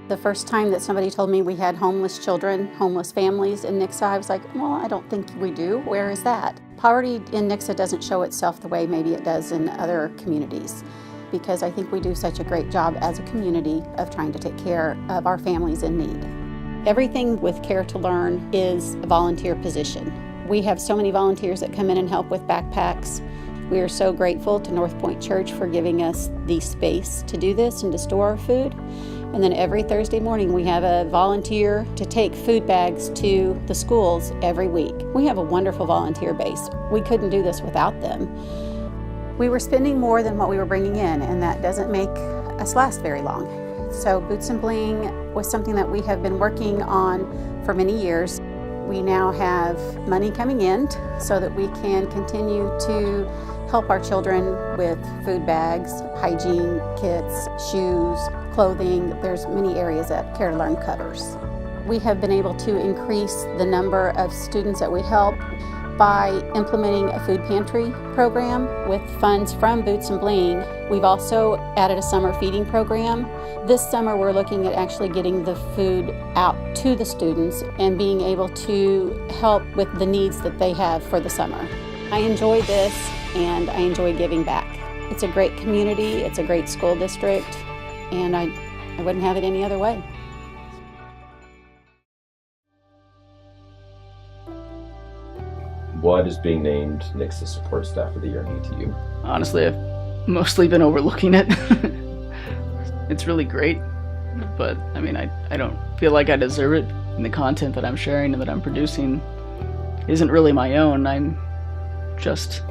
The first time that somebody told me we had homeless children, homeless families in Nixa, I was like, well, I don't think we do. Where is that? Poverty in Nixa doesn't show itself the way maybe it does in other communities, because I think we do such a great job as a community of trying to take care of our families in need. Everything with Care to Learn is a volunteer position. We have so many volunteers that come in and help with backpacks. We are so grateful to North Point Church for giving us the space to do this and to store our food. And then every Thursday morning we have a volunteer to take food bags to the schools every week. We have a wonderful volunteer base. We couldn't do this without them. We were spending more than what we were bringing in, and that doesn't make us last very long. So Boots and Bling was something that we have been working on for many years. We now have money coming in so that we can continue to help our children with food bags, hygiene kits, shoes, clothing. There's many areas that Care to Learn covers. We have been able to increase the number of students that we help by implementing a food pantry program with funds from Boots and Bling. We've also added a summer feeding program. This summer we're looking at actually getting the food out to the students and being able to help with the needs that they have for the summer. I enjoy this and I enjoy giving back. It's a great community, it's a great school district, and I wouldn't have it any other way. What does being named Nixa Support Staff of the Year mean to you? Honestly, I've mostly been overlooking it. It's really great, but I mean, I don't feel like I deserve it. And the content that I'm sharing and that I'm producing isn't really my own. I'm just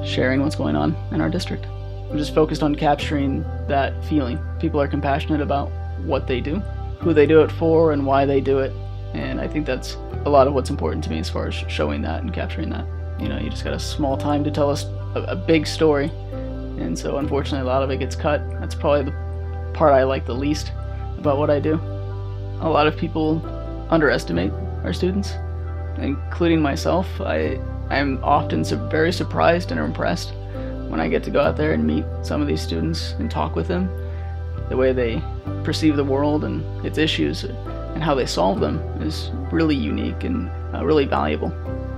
sharing what's going on in our district. I'm just focused on capturing that feeling. People are compassionate about what they do, who they do it for, and why they do it. And I think that's a lot of what's important to me as far as showing that and capturing that. You know, you just got a small time to tell us a big story. And so unfortunately a lot of it gets cut. That's probably the part I like the least about what I do. A lot of people underestimate our students, including myself. I'm often very surprised and impressed when I get to go out there and meet some of these students and talk with them. The way they perceive the world and its issues and how they solve them is really unique and really valuable.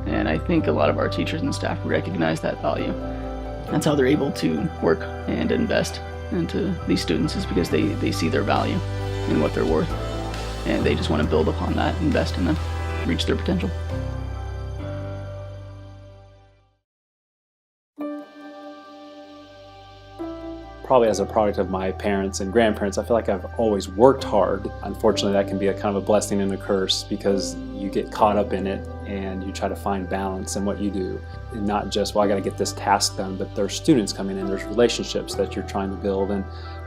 And I think a lot of our teachers and staff recognize that value. That's how they're able to work and invest into these students, is because they see their value and what they're worth. And they just want to build upon that, invest in them, reach their potential. Probably as a product of my parents and grandparents, I feel like I've always worked hard. Unfortunately, that can be a kind of a blessing and a curse, because you get caught up in it and you try to find balance in what you do. And not just, well, I got to get this task done, but there's students coming in, there's relationships that you're trying to build.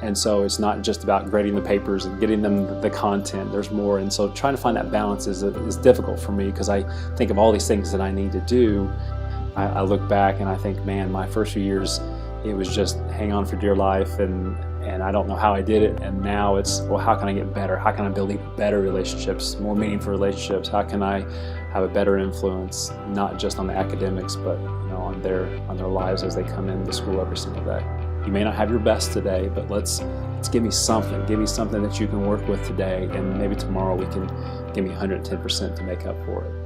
And so it's not just about grading the papers and getting them the content, there's more. And so trying to find that balance is difficult for me, because I think of all these things that I need to do. I look back and I think, man, my first few years, it was just hang on for dear life, and I don't know how I did it. And now it's, well, how can I get better? How can I build even better relationships, more meaningful relationships? How can I have a better influence, not just on the academics, but on their lives as they come into school every single day? You may not have your best today, but let's give me something that you can work with today, and maybe tomorrow we can give me 110% to make up for it.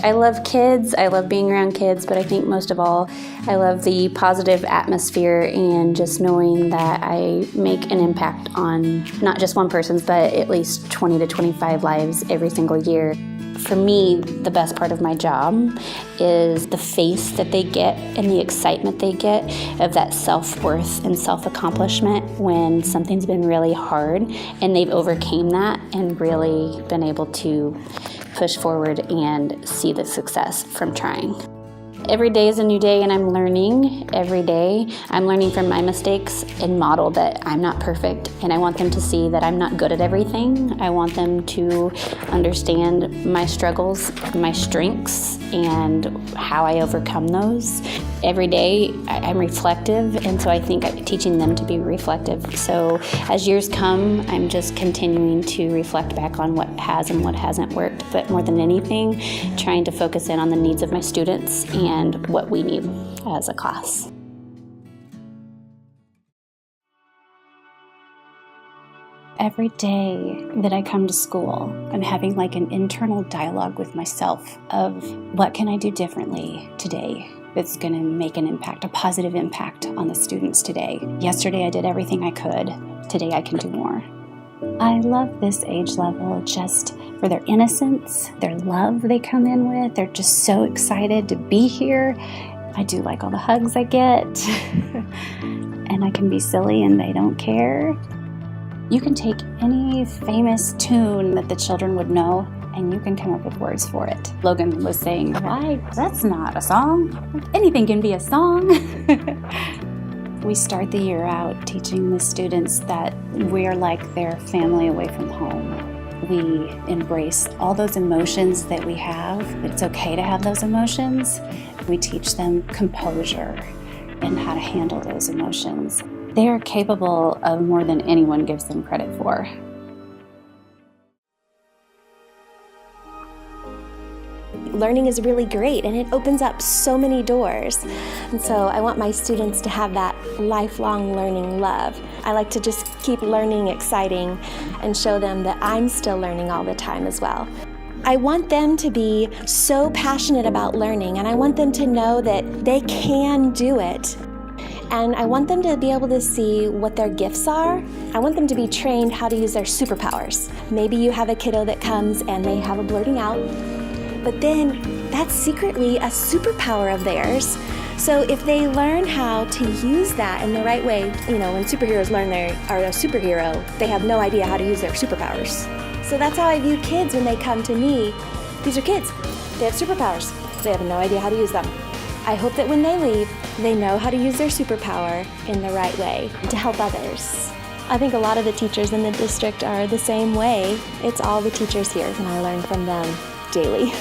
I love kids, I love being around kids, but I think most of all, I love the positive atmosphere and just knowing that I make an impact on not just one person's, but at least 20 to 25 lives every single year. For me, the best part of my job is the face that they get and the excitement they get of that self-worth and self-accomplishment when something's been really hard and they've overcame that and really been able to push forward and see the success from trying. Every day is a new day, and I'm learning every day. I'm learning from my mistakes and model that I'm not perfect, and I want them to see that I'm not good at everything. I want them to understand my struggles, my strengths, and how I overcome those. Every day I'm reflective, and so I think I'm teaching them to be reflective. So as years come, I'm just continuing to reflect back on what has and what hasn't worked, but more than anything, trying to focus in on the needs of my students and what we need as a class. Every day that I come to school, I'm having like an internal dialogue with myself of what can I do differently today that's going to make an impact, a positive impact on the students today. Yesterday I did everything I could. Today I can do more. I love this age level just for their innocence, their love they come in with. They're just so excited to be here. I do like all the hugs I get. And I can be silly and they don't care. You can take any famous tune that the children would know and you can come up with words for it. Logan was saying, why, that's not a song. Anything can be a song. We start the year out teaching the students that we're like their family away from home. We embrace all those emotions that we have, that it's okay to have those emotions. We teach them composure and how to handle those emotions. They are capable of more than anyone gives them credit for. Learning is really great and it opens up so many doors. And so I want my students to have that lifelong learning love. I like to just keep learning exciting and show them that I'm still learning all the time as well. I want them to be so passionate about learning and I want them to know that they can do it. And I want them to be able to see what their gifts are. I want them to be trained how to use their superpowers. Maybe you have a kiddo that comes and they have a blurting out, but then that's secretly a superpower of theirs. So if they learn how to use that in the right way, when superheroes learn they are a superhero, they have no idea how to use their superpowers. So that's how I view kids when they come to me. These are kids. They have superpowers. They have no idea how to use them. I hope that when they leave, they know how to use their superpower in the right way to help others. I think a lot of the teachers in the district are the same way. It's all the teachers here, and I learn from them daily.